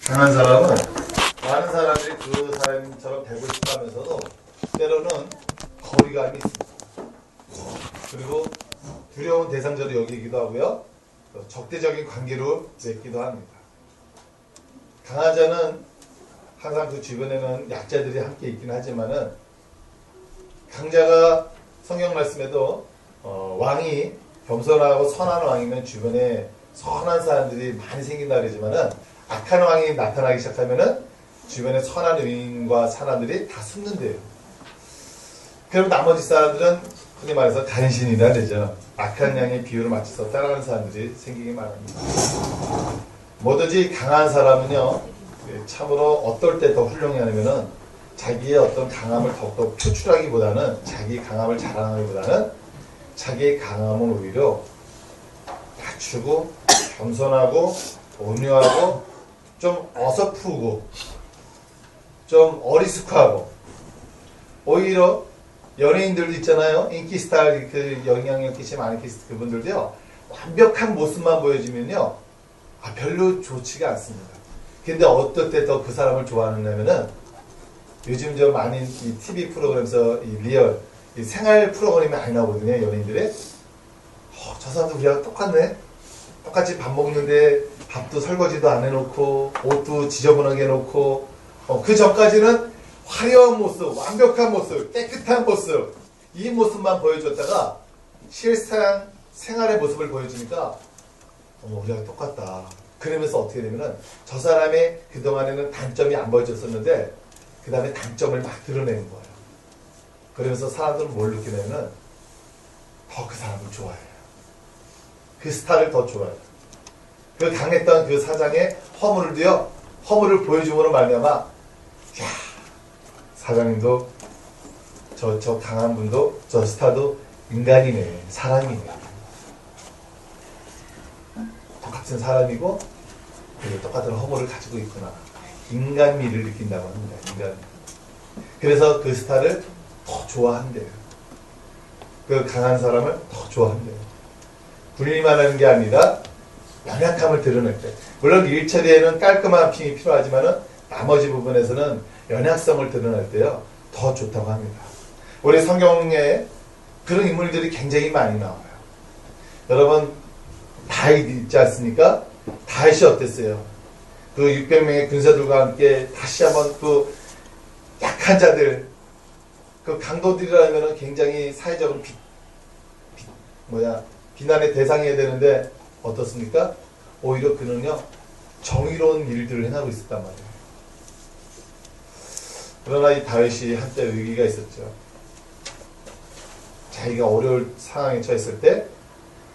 강한 사람은 많은 사람들이 그 사람처럼 되고 싶다면서도 때로는 거리감이 있습니다. 그리고 두려운 대상자로 여기기도 하고요. 적대적인 관계로 맺기도 합니다. 강한 자는 항상 그 주변에는 약자들이 함께 있긴 하지만은 강자가 성경 말씀에도 왕이 겸손하고 선한 왕이면 주변에 선한 사람들이 많이 생긴다 그러지만은 악한 왕이 나타나기 시작하면은 주변에 선한 의인과 사람들이 다 숨는데요. 그럼 나머지 사람들은 흔히 말해서 간신이라 그러죠. 악한 양의 비유를 맞춰서 따라가는 사람들이 생기기 마련입니다. 뭐든지 강한 사람은요, 참으로 어떨 때 더 훌륭히 하냐면은 자기의 어떤 강함을 더욱더 표출하기보다는 자기 강함을 자랑하기보다는 자기의 강함을 오히려 낮추고 겸손하고 온유하고 좀 어설프고 좀 어리숙하고 오히려 연예인들도 있잖아요. 인기 스타 그 영향력 끼치는 아르티스트 그분들도요. 완벽한 모습만 보여주면요. 별로 좋지가 않습니다. 근데 어떨 때 더 그 사람을 좋아하느냐면은 요즘 저 많은 이 TV 프로그램에서 이 리얼 이 생활 프로그램이 많이 나오거든요. 연예인들의 저 사람도 우리랑 똑같네. 똑같이 밥 먹는데 밥도 설거지도 안 해놓고 옷도 지저분하게 해놓고 그 전까지는 화려한 모습, 완벽한 모습, 깨끗한 모습 이 모습만 보여줬다가 실상 생활의 모습을 보여주니까 우리랑 똑같다. 그러면서 어떻게 되면은 저 사람의 그동안에는 단점이 안 보여졌었는데 그 다음에 단점을 막 드러내는 거예요. 그러면서 사람들은 뭘 느끼냐면은 더 그 사람을 좋아해요. 그 스타를 더 좋아해요. 그 강했던 그 사장의 허물을 보여줌으로 말미암아 야 사장님도 저 강한 분도 저 스타도 인간이네, 사람이네. 똑같은 사람이고 똑같은 허물을 가지고 있구나. 인간미를 느낀다고 합니다. 인간. 그래서 그 스타를 더 좋아한대요. 그 강한 사람을 더 좋아한대요. 분리만 하는 게 아니라 연약함을 드러낼 때. 물론 일처리에는 깔끔한 힘이 필요하지만은 나머지 부분에서는 연약성을 드러낼 때요. 더 좋다고 합니다. 우리 성경에 그런 인물들이 굉장히 많이 나와요. 여러분 다윗 있지 않습니까? 다윗이 어땠어요? 그 600명의 군사들과 함께 다시 한번 그 약한 자들, 그 강도들이라면 굉장히 사회적으로 비난의 대상이어야 되는데 어떻습니까? 오히려 그는요 정의로운 일들을 행하고 있었단 말이에요. 그러나 이 다윗이 한때 위기가 있었죠. 자기가 어려울 상황에 처했을 때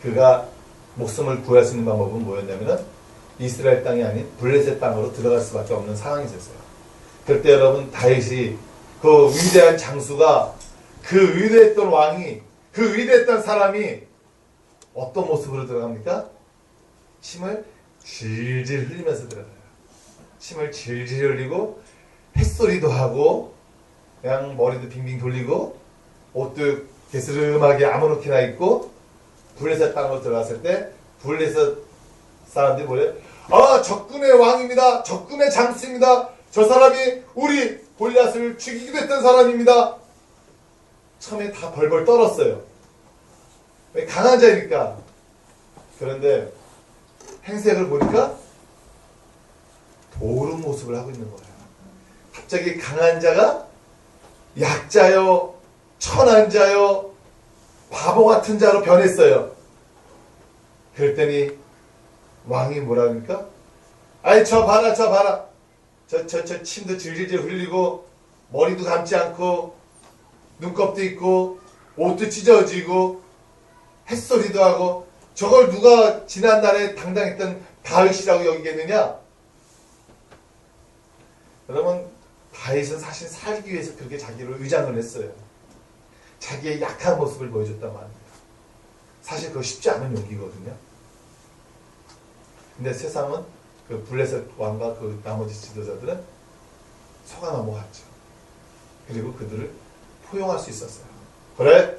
그가 목숨을 구할 수 있는 방법은 뭐였냐면은 이스라엘 땅이 아닌 블레셋 땅으로 들어갈 수밖에 없는 상황이 있었어요. 그때 여러분 다윗이 그 위대한 장수가 그 위대했던 왕이 그 위대했던 사람이 어떤 모습으로 들어갑니까? 침을 질질 흘리면서 들어가요. 침을 질질 흘리고 햇소리도 하고 그냥 머리도 빙빙 돌리고 옷도 게스름하게 아무렇게나 입고 블레셋 땅으로 들어갔을 때 블레셋 사람들이 뭐래요? 적군의 왕입니다. 적군의 장수입니다. 저 사람이 우리 골리앗을 죽이기도 했던 사람입니다. 처음에 다 벌벌 떨었어요. 왜? 강한 자니까. 그런데 행색을 보니까 도른 모습을 하고 있는 거예요. 갑자기 강한 자가 약자요, 천한 자요, 바보 같은 자로 변했어요. 그랬더니 왕이 뭐라 합니까? 저 봐라. 저 침도 질질질 흘리고 머리도 감지 않고 눈곱도 있고 옷도 찢어지고 햇소리도 하고 저걸 누가 지난날에 당당했던 다윗이라고 여기겠느냐? 여러분 다윗은 사실 살기 위해서 그렇게 자기를 위장을 했어요. 자기의 약한 모습을 보여줬단 말입니다. 사실 그거 쉽지 않은 용기거든요. 근데 세상은 그 블레셋 왕과 그 나머지 지도자들은 속아 넘어갔죠. 그리고 그들을 포용할 수 있었어요. 그래?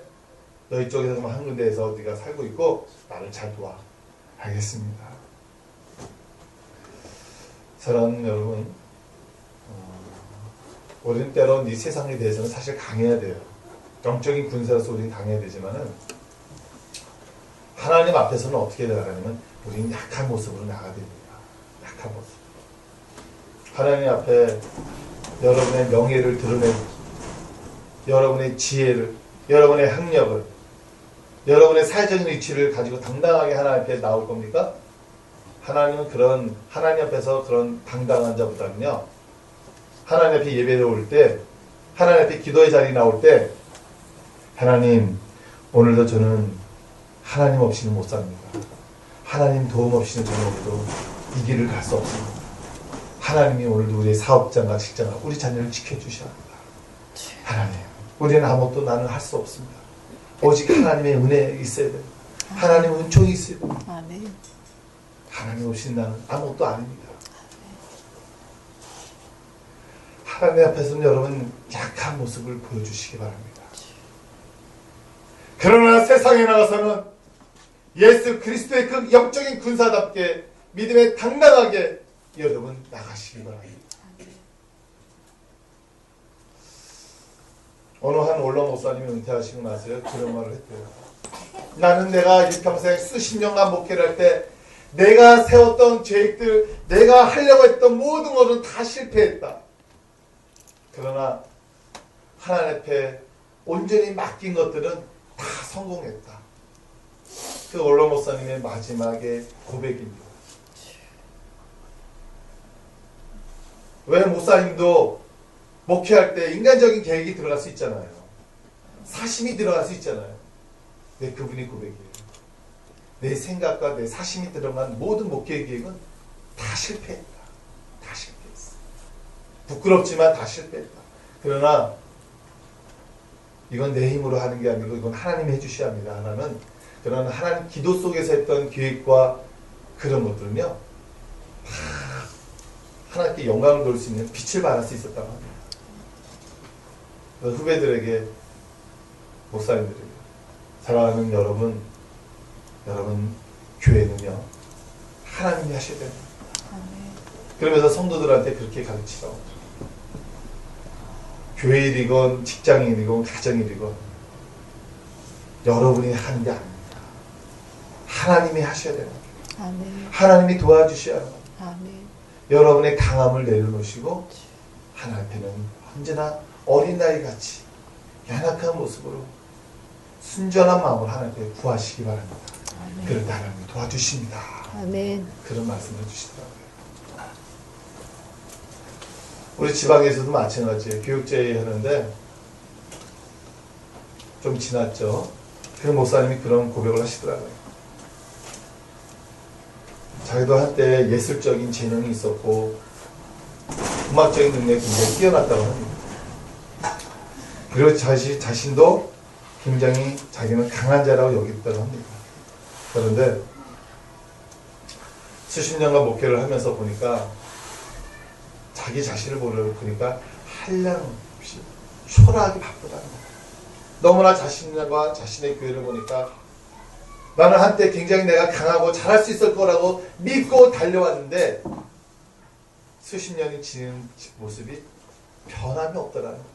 너 이쪽에서 한 군데에서 네가 살고 있고 나를 잘 도와. 알겠습니다. 사랑하는 여러분, 우리는 때론 이 세상에 대해서는 사실 강해야 돼요. 영적인 군사로서 우리는 강해야 되지만은 하나님 앞에서는 어떻게 나가냐면 우리는 약한 모습으로 나가야 됩니다. 약한 모습. 하나님 앞에 여러분의 명예를 드러내고 여러분의 지혜를, 여러분의 학력을, 여러분의 사회적인 위치를 가지고 당당하게 하나님 앞에 나올 겁니까? 하나님은 그런 하나님 앞에서 그런 당당한 자보다는요, 하나님 앞에 예배를 올 때, 하나님 앞에 기도의 자리에 나올 때, 하나님, 오늘도 저는 하나님 없이는 못 삽니다. 하나님 도움 없이는 저는 오늘도 이 길을 갈 수 없습니다. 하나님이 오늘도 우리의 사업장과 직장과 우리 자녀를 지켜주셔야 합니다. 하나님, 우리는 아무것도 나는 할 수 없습니다. 오직 하나님의 은혜 있어야 됩니다. 하나님의 은총이 있어야 됩니다. 아멘. 하나님 없이 나는 아무것도 아닙니다. 하나님 앞에서는 여러분 약한 모습을 보여주시기 바랍니다. 그러나 세상에 나가서는 예수 그리스도의 그 영적인 군사답게 믿음에 당당하게 여러분 나가시기 바랍니다. 어느 한 원로 목사님이 은퇴하시고 나서요 그런 말을 했대요. 나는 내가 일평생 수십 년간 목회를 할 때 내가 세웠던 계획들, 내가 하려고 했던 모든 것은 다 실패했다. 그러나 하나님 앞에 온전히 맡긴 것들은 다 성공했다. 그 원로 목사님의 마지막의 고백입니다. 왜 목사님도 목회할 때 인간적인 계획이 들어갈 수 있잖아요. 사심이 들어갈 수 있잖아요. 네, 그분이 고백이에요. 내 생각과 내 사심이 들어간 모든 목회 계획은 다 실패했다. 다 실패했어. 부끄럽지만 다 실패했다. 그러나 이건 내 힘으로 하는 게 아니고 이건 하나님이 해주셔야 합니다. 하나는 그러나 하나님 기도 속에서 했던 계획과 그런 것들은요 다 하나님께 영광을 돌릴 수 있는 빛을 발할 수 있었다고 합니다. 후배들에게, 목사님들에게, 사랑하는 여러분 교회는요 하나님이 하셔야 됩니다. 그러면서 성도들한테 그렇게 가르치라고. 교회 일이건 직장인이건 가정일이건 여러분이 하는 게 아닙니다. 하나님이 하셔야 됩니다. 아멘. 하나님이 도와주셔야 합니다. 아멘. 여러분의 강함을 내려놓으시고 하나님께는 언제나 어린아이 같이 연약한 모습으로 순전한 마음으로 하나님께 구하시기 바랍니다. 아멘. 그럴 때 하나님이 도와주십니다. 아멘. 그런 말씀을 해주시더라고요. 우리 지방에서도 마찬가지예요. 교육제의 하는데 좀 지났죠. 그 목사님이 그런 고백을 하시더라고요. 자기도 한때 예술적인 재능이 있었고 음악적인 능력이 굉장히 뛰어났다고 합니다. 그리고 자신도 굉장히 자기는 강한 자라고 여겼다고 합니다. 그런데 수십 년간 목회를 하면서 보니까 자기 자신을 보니까 한량없이 초라하게 바쁘다는 거예요. 너무나 자신과 자신의 교회를 보니까 나는 한때 굉장히 내가 강하고 잘할 수 있을 거라고 믿고 달려왔는데 수십 년이 지난 모습이 변함이 없더라는 거예요.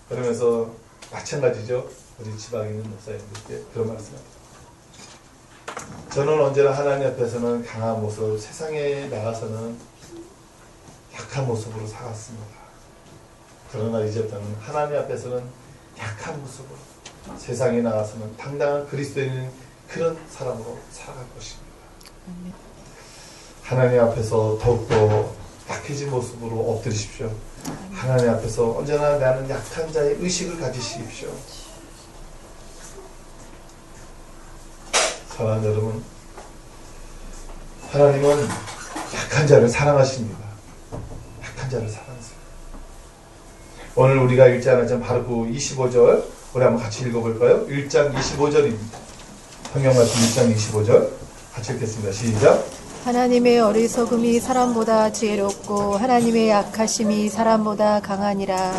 그러면서 마찬가지죠. 우리 지방에 있는 목사님들께 그런 말씀합니다. 저는 언제나 하나님 앞에서는 강한 모습, 세상에 나가서는 약한 모습으로 살았습니다. 그러나 이제부터는 하나님 앞에서는 약한 모습으로, 세상에 나가서는 당당한 그리스도인인 그런 사람으로 살아갈 것입니다. 하나님 앞에서 더욱더 약해진 모습으로 엎드리십시오. 하나님 앞에서 언제나 나는 약한 자의 의식을 가지십시오. 사랑하는 여러분, 하나님은 약한 자를 사랑하십니다. 약한 자를 사랑하세요. 오늘 우리가 읽지 않았지만 바로 그 25절 우리 한번 같이 읽어볼까요? 1장 25절입니다. 성경 말씀 1장 25절 같이 읽겠습니다. 시작. 하나님의 어리석음이 사람보다 지혜롭고 하나님의 약하심이 사람보다 강하니라.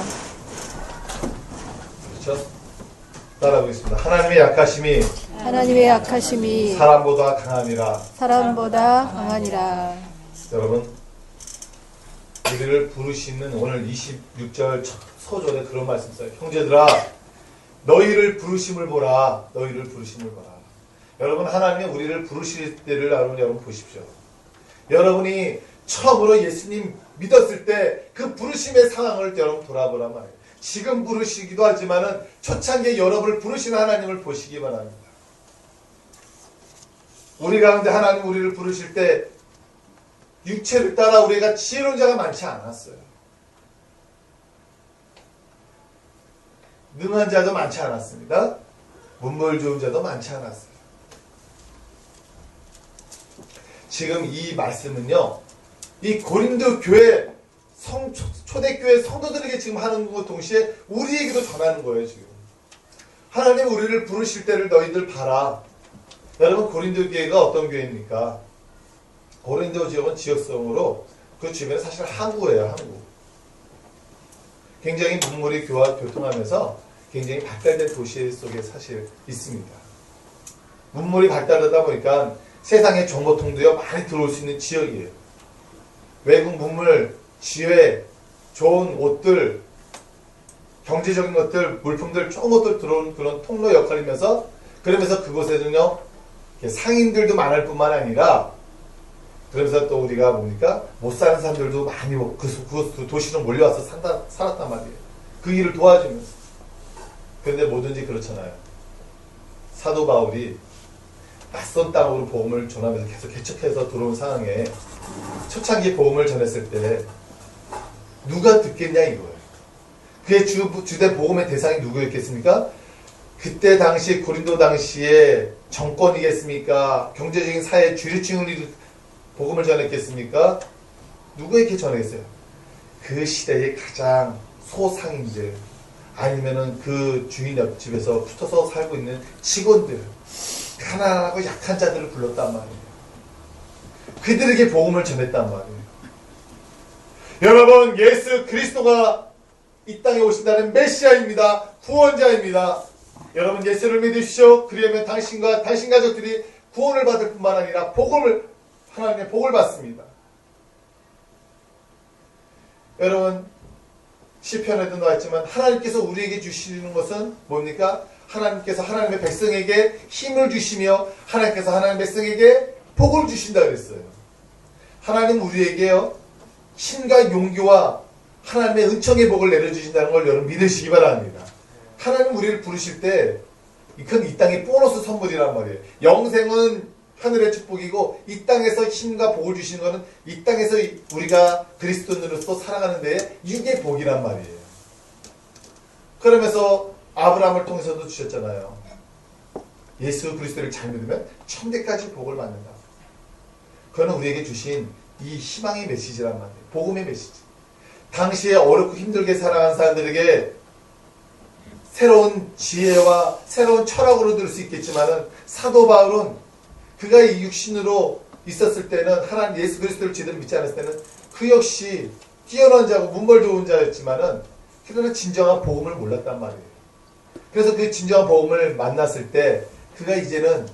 그렇죠? 따라하겠습니다. 하나님의 약하심이 사람보다 강하니라. 여러분 우리를 부르시는 오늘 26절 서절에 그런 말씀 써요. 형제들아, 너희를 부르심을 보라. 너희를 부르심을 보라. 여러분, 하나님이 우리를 부르실 때를 여러분 보십시오. 여러분이 처음으로 예수님 믿었을 때 그 부르심의 상황을 여러분 돌아보란 말이에요. 지금 부르시기도 하지만은 초창기에 여러분을 부르시는 하나님을 보시기 바랍니다. 우리 가운데 하나님 우리를 부르실 때 육체를 따라 우리가 지혜로운 자가 많지 않았어요. 능한 자도 많지 않았습니다. 문물 좋은 자도 많지 않았어요. 지금 이 말씀은요, 이 고린도 교회 초대교회 성도들에게 지금 하는 것 동시에 우리에게도 전하는 거예요. 지금 하나님 우리를 부르실 때를 너희들 봐라. 여러분, 고린도 교회가 어떤 교회입니까? 고린도 지역은 지역성으로 그 주변에 사실 항구예요. 항구. 굉장히 문물이 교통하면서 굉장히 발달된 도시 속에 사실 있습니다. 문물이 발달하다 보니까 세상의 정보통도요 많이 들어올 수 있는 지역이에요. 외국 문물, 지회, 좋은 옷들, 경제적인 것들, 물품들, 좋은 것들 들어오는 그런 통로 역할이면서, 그러면서 그곳에는요 상인들도 많을 뿐만 아니라, 그러면서 또 우리가 뭡니까? 못 사는 사람들도 많이 그 도시로 몰려와서 살았단 말이에요. 그 일을 도와주면서. 그런데 뭐든지 그렇잖아요. 사도 바울이 낯선 땅으로 복음을 전하면서 계속 개척해서 들어온 상황에 초창기 복음을 전했을 때 누가 듣겠냐 이거예요. 그의 주된 복음의 대상이 누구였겠습니까? 그때 당시 고린도 당시에 정권이겠습니까? 경제적인 사회 주류층이 복음을 전했겠습니까? 누구에게 전했어요? 그 시대의 가장 소상인들, 아니면은 그 주인 옆집에서 붙어서 살고 있는 직원들, 가난하고 약한 자들을 불렀단 말이에요. 그들에게 복음을 전했단 말이에요. 여러분, 예수 그리스도가 이 땅에 오신다는 메시아입니다. 구원자입니다. 여러분, 예수를 믿으십시오. 그러면 당신과 당신 가족들이 구원을 받을 뿐만 아니라 하나님의 복을 받습니다. 여러분, 시편에도 나왔지만 하나님께서 우리에게 주시는 것은 뭡니까? 하나님께서 하나님의 백성에게 힘을 주시며 하나님께서 하나님의 백성에게 복을 주신다 그랬어요. 하나님 우리에게요 힘과 용기와 하나님의 은총의 복을 내려주신다는 걸 여러분 믿으시기 바랍니다. 하나님 우리를 부르실 때 그건 이 땅의 보너스 선물이란 말이에요. 영생은 하늘의 축복이고 이 땅에서 힘과 복을 주시는 것은 이 땅에서 우리가 그리스도인으로서 살아가는 데에 이게 복이란 말이에요. 그러면서 아브라함을 통해서도 주셨잖아요. 예수 그리스도를 잘 믿으면 천대까지 복을 받는다. 그거는 우리에게 주신 이 희망의 메시지란 말이에요. 복음의 메시지. 당시에 어렵고 힘들게 살아간 사람들에게 새로운 지혜와 새로운 철학으로 들을 수 있겠지만은 사도 바울은 그가 이 육신으로 있었을 때는 하나님 예수 그리스도를 제대로 믿지 않았을 때는 그 역시 뛰어난 자고 문벌 좋은 자였지만은 그러나 진정한 복음을 몰랐단 말이에요. 그래서 그 진정한 복음을 만났을 때 그가 이제는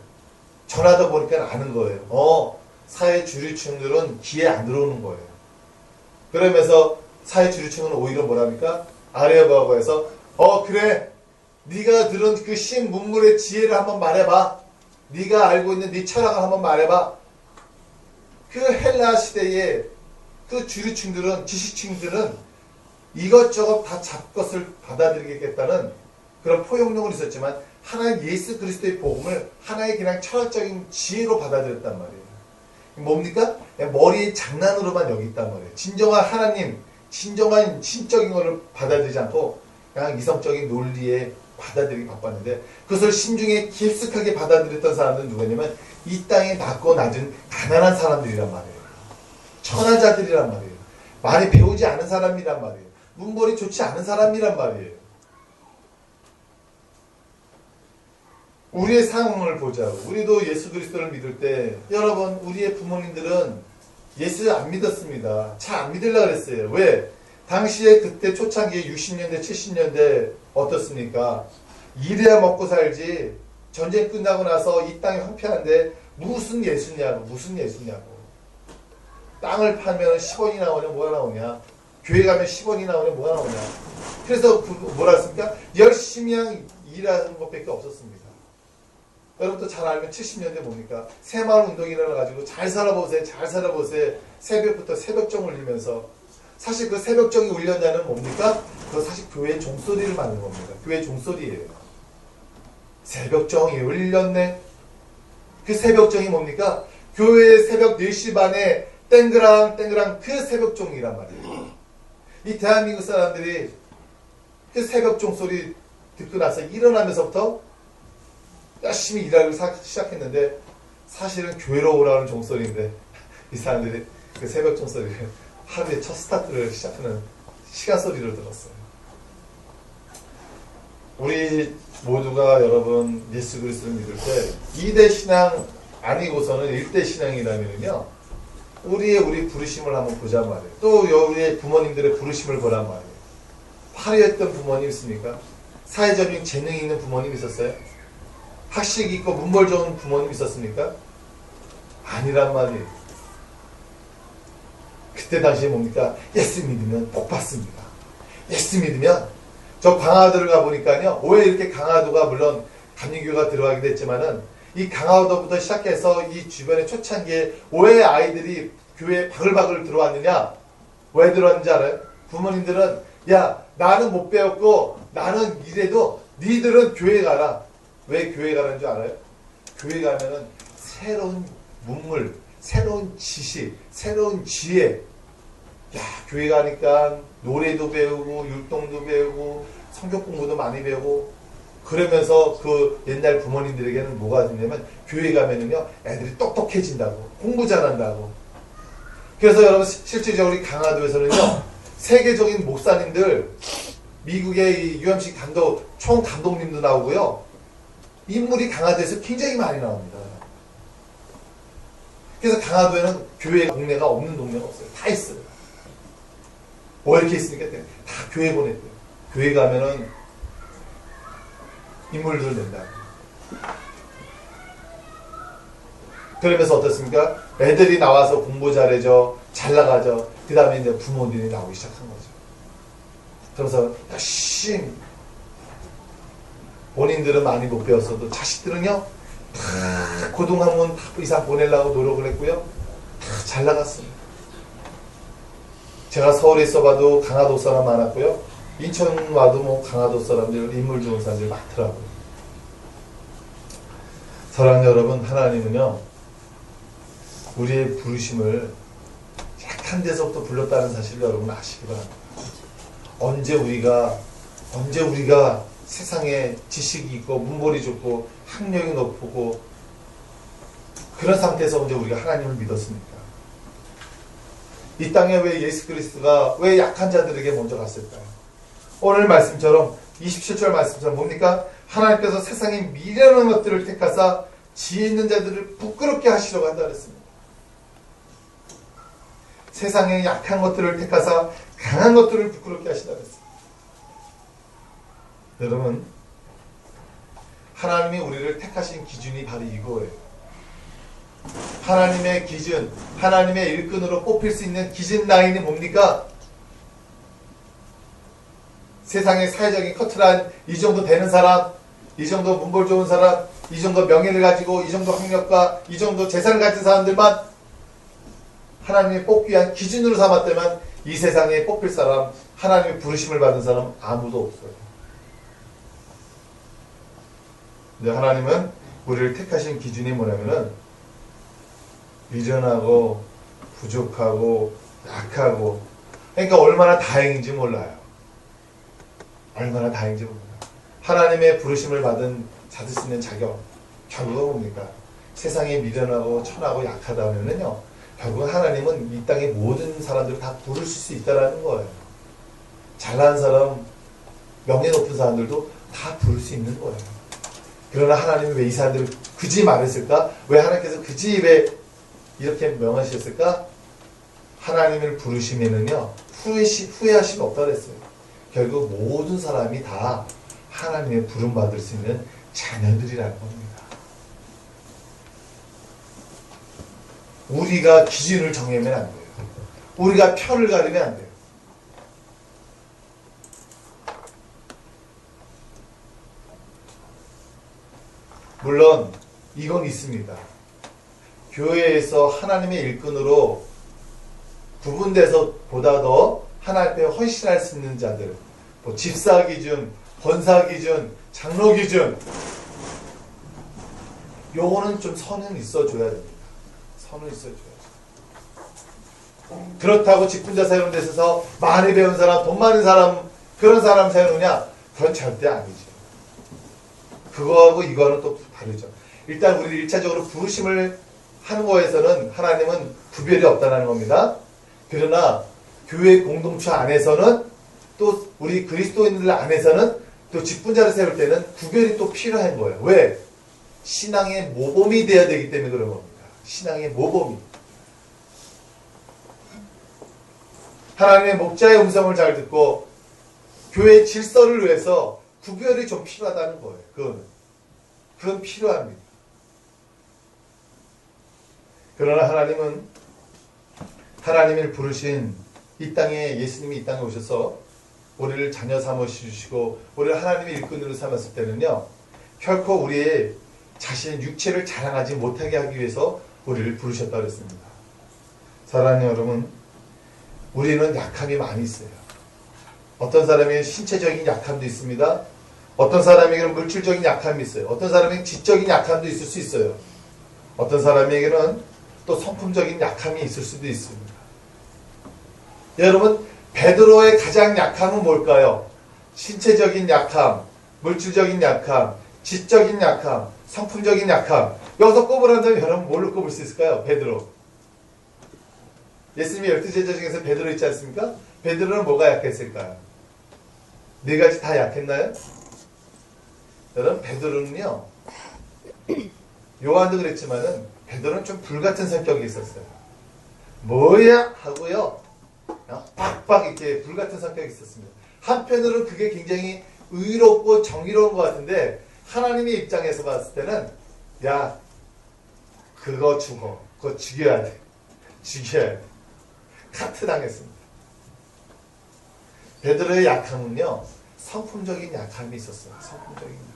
전하다 보니까 아는 거예요. 사회 주류층들은 귀에 안 들어오는 거예요. 그러면서 사회 주류층은 오히려 뭐랍니까? 아레오바고에서 그래 네가 들은 그 신 문물의 지혜를 한번 말해봐. 네가 알고 있는 네 철학을 한번 말해봐. 그 헬라 시대의 그 주류층들은 지식층들은 이것저것 다 잡것을 받아들이겠다는 그런 포용력은 있었지만 하나님 예수 그리스도의 복음을 하나의 그냥 철학적인 지혜로 받아들였단 말이에요. 뭡니까? 그냥 머리의 장난으로만 여기 있단 말이에요. 진정한 하나님, 진정한 신적인 것을 받아들이지 않고 그냥 이성적인 논리에 받아들이기 바빴는데 그것을 심중에 깊숙하게 받아들였던 사람들은 누구냐면 이 땅에 낮고 낮은 가난한 사람들이란 말이에요. 천하자들이란 말이에요. 많이 배우지 않은 사람이란 말이에요. 문벌이 좋지 않은 사람이란 말이에요. 우리의 상황을 보자고. 우리도 예수 그리스도를 믿을 때 여러분 우리의 부모님들은 예수 안 믿었습니다. 잘 안 믿으려고 그랬어요. 왜? 당시에 그때 초창기에 60년대 70년대 어떻습니까? 일해야 먹고 살지 전쟁 끝나고 나서 이 땅이 황폐한데 무슨 예수냐고. 땅을 팔면 10원이 나오냐 뭐가 나오냐, 교회 가면 10원이 나오냐 뭐가 나오냐. 그래서 뭐라 했습니까? 열심히 일하는 것밖에 없었습니다. 여러분도 잘 알면 70년대 뭡니까? 새마을 운동이 일어나가지고 잘 살아보세요, 잘 살아보세요. 새벽부터 새벽정 울리면서, 사실 그 새벽정이 울렸냐는 뭡니까? 그거 사실 교회의 종소리를 만든 겁니다. 교회 종소리예요. 새벽정이 울렸네. 그 새벽정이 뭡니까? 교회의 새벽 4시 반에 땡그랑 땡그랑 그 새벽종이란 말이에요. 이 대한민국 사람들이 그 새벽종 소리 듣고 나서 일어나면서부터 열심히 일하기 시작했는데, 사실은 교회로 오라는 종소리인데 이 사람들이 그 새벽종 소리를 하루의 첫 스타트를 시작하는 시간 소리를 들었어요. 우리 모두가 여러분 예수 그리스도를 믿을 때 2대 신앙 아니고서는 1대 신앙이라면요, 우리 부르심을 한번 보자 말이에요. 또 우리의 부모님들의 부르심을 보란 말이에요. 화려했던 부모님 있습니까? 사회적인 재능이 있는 부모님 있었어요? 학식 있고 문벌 좋은 부모님 있었습니까? 아니란 말이에요. 그때 당시에 뭡니까? 예수 믿으면 복 받습니다. 예수 믿으면, 저 강화도를 가보니까요, 왜 이렇게 강화도가, 물론 감리교가 들어가기도 했지만은 이 강화도부터 시작해서 이 주변의 초창기에 왜 아이들이 교회에 바글바글 들어왔느냐? 왜 들어왔는지 알아요? 부모님들은, 야, 나는 못 배웠고 나는 이래도 니들은 교회 가라. 왜 교회 가라는 줄 알아요? 교회 가면은 새로운 문물, 새로운 지식, 새로운 지혜. 야, 교회 가니까 노래도 배우고 율동도 배우고 성경 공부도 많이 배우고, 그러면서 그 옛날 부모님들에게는 뭐가 되냐면, 교회 가면은요 애들이 똑똑해진다고, 공부 잘한다고. 그래서 여러분 실질적으로 강화도에서는요 세계적인 목사님들, 미국의 UMC 총 감독님도 나오고요, 인물이 강화도에서 굉장히 많이 나옵니다. 그래서 강화도에는 교회 동네가 없는 동네가 없어요. 다 있어요. 뭐 이렇게 있으니까 다 교회 보냈대요. 교회 가면은 인물들 낸다. 그러면서 어떻습니까? 애들이 나와서 공부 잘해줘, 잘 나가죠. 그 다음에 이제 부모님이 나오기 시작한 거죠. 그래서 열심히, 본인들은 많이 못 배웠어도 자식들은요 다 고등학원 이상 보내려고 노력을 했고요, 다 잘 나갔습니다. 제가 서울에 있어봐도 강화도 사람 많았고요, 인천 와도 뭐 강화도 사람들, 인물 좋은 사람들 많더라고요. 사랑하는 여러분, 하나님은요 우리의 부르심을 약한 데서부터 불렀다는 사실을 여러분 아시기 바랍니다. 언제 우리가 세상에 지식이 있고 문벌이 좋고 학력이 높고 그런 상태에서 언제 우리가 하나님을 믿었습니까? 이 땅에 왜 예수 그리스도가 왜 약한 자들에게 먼저 갔을까요? 오늘 말씀처럼 27절 말씀처럼 뭡니까? 하나님께서 세상에 미련한 것들을 택하사 지혜 있는 자들을 부끄럽게 하시려고 한다 그랬습니다. 세상에 약한 것들을 택하사 강한 것들을 부끄럽게 하시다 그랬습니다. 여러분, 하나님이 우리를 택하신 기준이 바로 이거예요. 하나님의 기준, 하나님의 일꾼으로 뽑힐 수 있는 기준 라인이 뭡니까? 세상의 사회적인 커트란 이 정도 되는 사람, 이 정도 문벌 좋은 사람, 이 정도 명예를 가지고, 이 정도 학력과 이 정도 재산을 가진 사람들만 하나님이 뽑기 위한 기준으로 삼았다면, 이 세상에 뽑힐 사람, 하나님의 부르심을 받은 사람 아무도 없어요. 근데 하나님은 우리를 택하신 기준이 뭐냐면은 미련하고 부족하고 약하고, 그러니까 얼마나 다행인지 몰라요. 얼마나 다행인지 몰라요. 하나님의 부르심을 받은 받을 수 있는 자격, 결국은 뭡니까? 세상에 미련하고 천하고 약하다면은요, 결국은 하나님은 이 땅의 모든 사람들을 다 부르실 수 있다라는 거예요. 잘난 사람, 명예 높은 사람들도 다 부를 수 있는 거예요. 그러나 하나님이 왜 이 사람들을 그지 말했을까? 왜 하나님께서 그지 왜 이렇게 명하셨을까? 하나님을 부르시면은요, 후회하심이 없다고 했어요. 결국 모든 사람이 다 하나님의 부름받을 수 있는 자녀들이라는 겁니다. 우리가 기준을 정하면 안 돼요. 우리가 편을 가르면 안 돼요. 물론 이건 있습니다. 교회에서 하나님의 일꾼으로 구분돼서 보다 더 하나님 앞에 헌신할 수 있는 자들, 뭐 집사 기준, 권사 기준, 장로 기준, 요거는 좀 선은 있어줘야 됩니다. 선은 있어줘야죠. 그렇다고 직분자 사역에 있어서 많이 배운 사람, 돈 많은 사람, 그런 사람 세우느냐? 그건 절대 아니죠. 그거하고 이거는 또 다르죠. 일단 우리 1차적으로 부르심을 하는 거에서는 하나님은 구별이 없다는 겁니다. 그러나 교회 공동체 안에서는 또 우리 그리스도인들 안에서는 또 직분자를 세울 때는 구별이 또 필요한 거예요. 왜? 신앙의 모범이 돼야 되기 때문에 그런 겁니다. 신앙의 모범이. 하나님의 목자의 음성을 잘 듣고 교회의 질서를 위해서 구별이 좀 필요하다는 거예요. 그건 필요합니다. 그러나 하나님은 하나님을 부르신 이 땅에 예수님이 이 땅에 오셔서 우리를 자녀 삼으시고 우리를 하나님의 일꾼으로 삼았을 때는요. 결코 우리의 자신의 육체를 자랑하지 못하게 하기 위해서 우리를 부르셨다고 그랬습니다. 사랑하는 여러분, 우리는 약함이 많이 있어요. 어떤 사람에게는 신체적인 약함도 있습니다. 어떤 사람에게는 물질적인 약함이 있어요. 어떤 사람에게는 지적인 약함도 있을 수 있어요. 어떤 사람에게는 또 성품적인 약함이 있을 수도 있습니다. 여러분, 베드로의 가장 약함은 뭘까요? 신체적인 약함, 물질적인 약함, 지적인 약함, 성품적인 약함. 여기서 꼽으란다면 여러분 뭘로 꼽을 수 있을까요? 베드로. 예수님의 12제자 중에서 베드로 있지 않습니까? 베드로는 뭐가 약했을까요? 네 가지 다 약했나요? 여러분, 베드로는요, 요한도 그랬지만은 베드로는 좀 불같은 성격이 있었어요. 뭐야? 하고요, 빡빡 이렇게 불같은 성격이 있었습니다. 한편으로는 그게 굉장히 의롭고 정의로운 것 같은데 하나님의 입장에서 봤을 때는 야, 그거 죽어. 그거 죽여야 돼. 죽여야 돼. 카트 당했습니다. 베드로의 약함은요, 성품적인 약함이 있었어요. 성품적인 약함.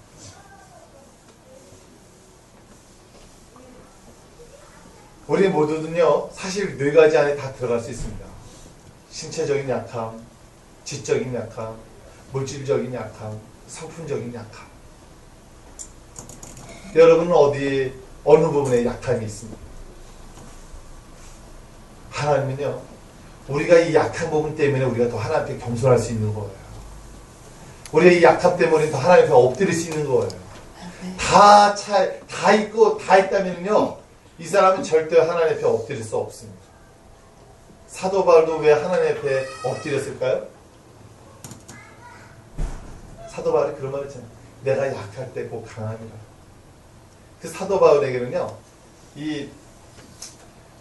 우리 모두는요, 사실 네 가지 안에 다 들어갈 수 있습니다. 신체적인 약함, 지적인 약함, 물질적인 약함, 성품적인 약함. 여러분은 어디에, 어느 부분에 약함이 있습니까? 하나님은요, 우리가 이 약한 부분 때문에 우리가 더 하나님 앞에 겸손할 수 있는 거예요. 우리의 이 약함 때문에 더 하나님 앞에 엎드릴 수 있는 거예요. 다 있고 다 있다면요, 이 사람은 절대 하나님 앞에 엎드릴 수 없습니다. 사도 바울도 왜 하나님 앞에 엎드렸을까요? 사도 바울이 그런 말 했잖아요. 내가 약할 때 곧 강함이라. 그 사도 바울에게는요, 이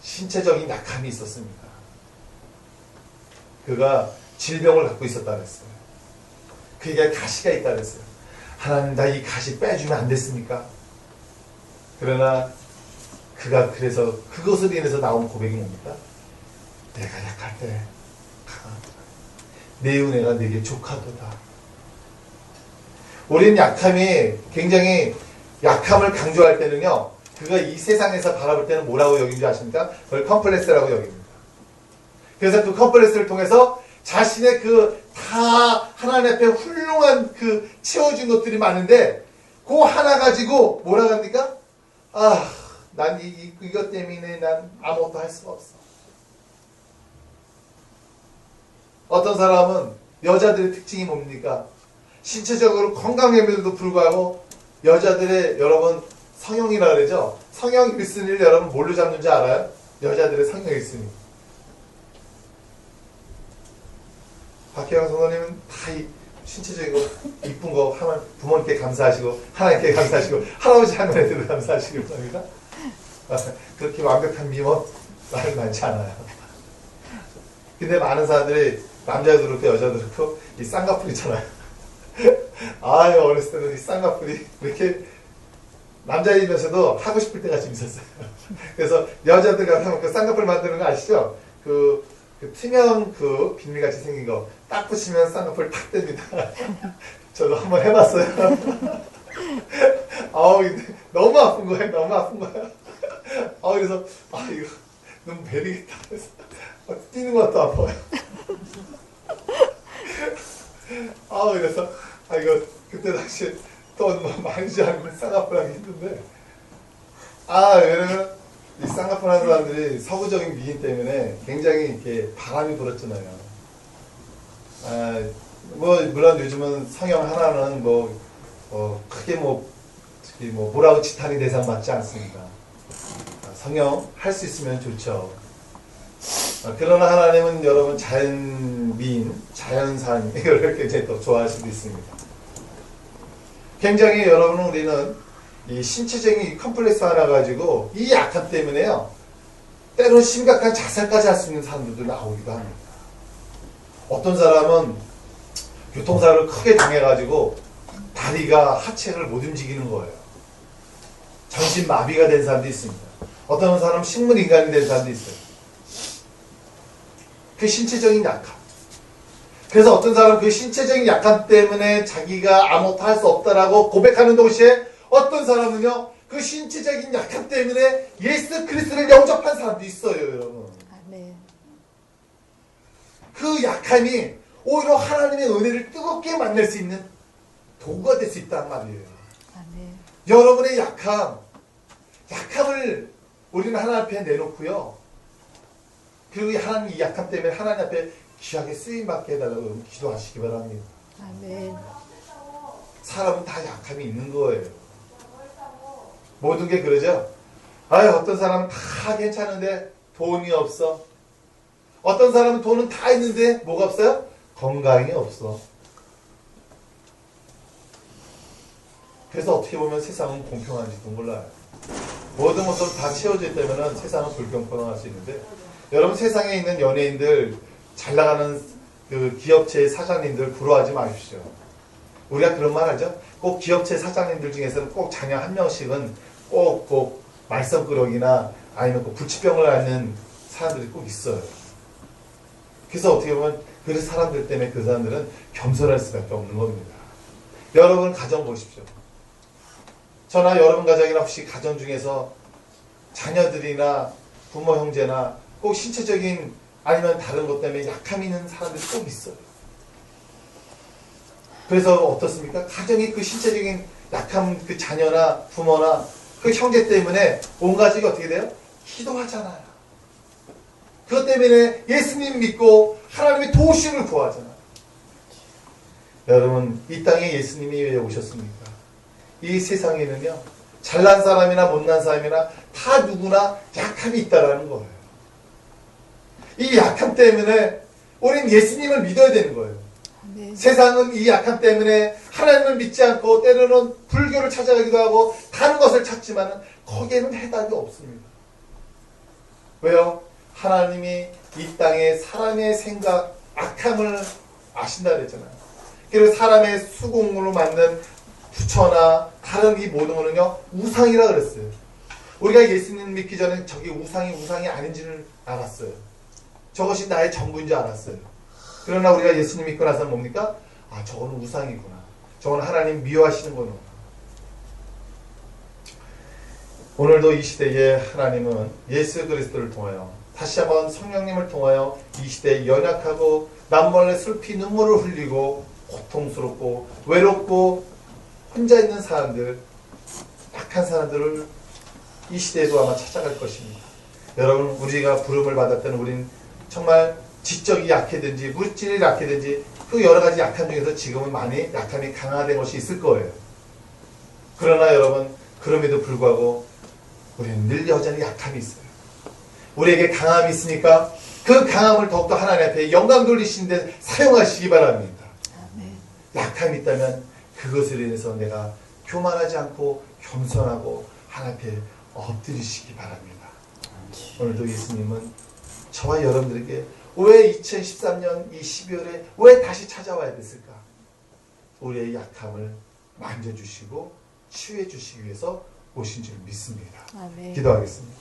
신체적인 약함이 있었습니다. 그가 질병을 갖고 있었다 그랬어요. 그에게 가시가 있다 그랬어요. 하나님, 나 이 가시 빼주면 안 됐습니까? 그러나 그가 그래서 그것으로 인해서 나온 고백이 뭡니까? 내가 약할 때 강하다. 내 은혜가 내게 족하도다. 우리는 약함이 굉장히 약함을 강조할 때는요, 그가 이 세상에서 바라볼 때는 뭐라고 여기는지 아십니까? 그걸 컴플렉스라고 여깁니다. 그래서 그 컴플렉스를 통해서 자신의 다 하나님 앞에 훌륭한 채워준 것들이 많은데 그 하나 가지고 뭐라고 합니까? 난 이것 때문에 난 아무것도 할 수가 없어. 어떤 사람은 여자들의 특징이 뭡니까? 신체적으로 건강함에도 불구하고 여자들의 여러분 성형 그러죠? 성형 1순위를 여러분 뭘로 잡는지 알아요? 여자들의 성형 1순위. 박혜영 성도님은 다 신체적인 거, 이쁜 거 하면 부모님께 감사하시고 하나님께 감사하시고 할아버지 할머니들도 감사하시기 바랍니다. 그렇게 완벽한 미모 말이 많지 않아요. 근데 많은 사람들이 남자도 그렇고 여자도 그렇고 이 쌍꺼풀 있잖아요. 아유, 어렸을 때는 이 쌍꺼풀이 이렇게 남자이면서도 하고 싶을 때가 좀 있었어요. 그래서 여자들 같은 그 쌍꺼풀 만드는 거 아시죠? 그 투명 그 비닐같이 생긴 거 딱 붙이면 쌍꺼풀 탁 뜹니다. 저도 한번 해봤어요. 근데 너무 아픈 거예요. 너무 아픈 거야. 그래서 이거 너무 베리겠다. 그래서 뛰는 것도 아파요. 그래서 이거 그때 당시에 돈 많이 주지 않으면 쌍꺼풀 하기 힘든데 왜냐면 이 쌍꺼풀 하는 사람들이 서구적인 미인 때문에 굉장히 이렇게 바람이 불었잖아요. 물론 요즘은 성형 하나는 크게 뭐라고 지탄이 대상 받지 않습니다. 성형 할 수 있으면 좋죠. 그러나 하나님은 여러분 자연미인, 자연산 이걸 굉장히 또 좋아할 수도 있습니다. 굉장히 여러분 우리는 이 신체적인 컴플렉스 하나 가지고 이 약함 때문에요. 때로는 심각한 자살까지 할 수 있는 사람들도 나오기도 합니다. 어떤 사람은 교통사고를 크게 당해가지고 다리가 하체를 못 움직이는 거예요. 정신마비가 된 사람도 있습니다. 어떤 사람은 식물인간이 된 사람도 있어요. 그 신체적인 약함. 그래서 어떤 사람은 그 신체적인 약함 때문에 자기가 아무것도 할 수 없다라고 고백하는 동시에 어떤 사람은요, 그 신체적인 약함 때문에 예수 그리스도를 영접한 사람도 있어요, 여러분. 아멘. 그 약함이 오히려 하나님의 은혜를 뜨겁게 만날 수 있는 도구가 될 수 있단 말이에요. 아멘. 여러분의 약함을 우리는 하나님 앞에 내놓고요. 그리고 하나님 이 약함 때문에 하나님 앞에 귀하게 쓰임받게 해달라고 기도하시기 바랍니다. 아멘. 사람은 다 약함이 있는 거예요. 모든 게 그러죠. 어떤 사람은 다 괜찮은데 돈이 없어. 어떤 사람은 돈은 다 있는데 뭐가 없어요? 건강이 없어. 그래서 어떻게 보면 세상은 공평한지도 몰라요. 모든 것으로 다 채워져 있다면 세상은 불공평할 수 있는데, 여러분 세상에 있는 연예인들, 잘 나가는 그 기업체 사장님들 부러워하지 마십시오. 우리가 그런 말 하죠. 꼭 기업체 사장님들 중에서는 꼭 자녀 한 명씩은 꼭 말썽꾸러기나 아니면 꼭 불치병을 앓는 사람들이 꼭 있어요. 그래서 어떻게 보면 그 사람들 때문에 그 사람들은 겸손할 수밖에 없는 겁니다. 여러분 가정 보십시오. 저나 여러분 가정이나 혹시 가정 중에서 자녀들이나 부모 형제나 꼭 신체적인 아니면 다른 것 때문에 약함이 있는 사람들이 꼭 있어요. 그래서 어떻습니까? 가정이 그 신체적인 약함 그 자녀나 부모나 그 형제 때문에 온 가족이 어떻게 돼요? 기도하잖아요. 그것 때문에 예수님 믿고 하나님의 도우심을 구하잖아요. 여러분 이 땅에 예수님이 왜 오셨습니까? 이 세상에는요, 잘난 사람이나 못난 사람이나 다 누구나 약함이 있다라는 거예요. 이 약함 때문에 우린 예수님을 믿어야 되는 거예요. 네. 세상은 이 약함 때문에 하나님을 믿지 않고 때로는 불교를 찾아가기도 하고 다른 것을 찾지만 거기에는 해답이 없습니다. 왜요? 하나님이 이 땅에 사람의 생각, 악함을 아신다 그랬잖아요. 그래서 사람의 수공으로 만든 부처나 다른 이 모든 거는요, 우상이라 그랬어요. 우리가 예수님 믿기 전에 저게 우상이 아닌지를 알았어요. 저것이 나의 전부인 줄 알았어요. 그러나 우리가 예수님 믿고 나서는 뭡니까? 저거는 우상이구나. 저거는 하나님 미워하시는 거구나. 오늘도 이 시대에 하나님은 예수 그리스도를 통하여 다시 한번 성령님을 통하여 이 시대에 연약하고 남몰래 슬피 눈물을 흘리고 고통스럽고 외롭고 혼자 있는 사람들, 약한 사람들을 이 시대에도 아마 찾아갈 것입니다. 여러분 우리가 부름을 받았던 우린 정말 지적이 약해든지 물질이 약해든지 그 여러 가지 약함 중에서 지금은 많이 약함이 강화된 것이 있을 거예요. 그러나 여러분 그럼에도 불구하고 우리는 늘 여전히 약함이 있어요. 우리에게 강함이 있으니까 그 강함을 더욱더 하나님 앞에 영광 돌리시는 데 사용하시기 바랍니다. 아멘. 약함이 있다면 그것을 인해서 내가 교만하지 않고 겸손하고 하나님 앞에 엎드리시기 바랍니다. 오늘도 예수님은 저와 여러분들에게 왜 2013년 이 12월에 왜 다시 찾아와야 됐을까? 우리의 약함을 만져주시고 치유해 주시기 위해서 오신 줄 믿습니다. 아멘. 기도하겠습니다.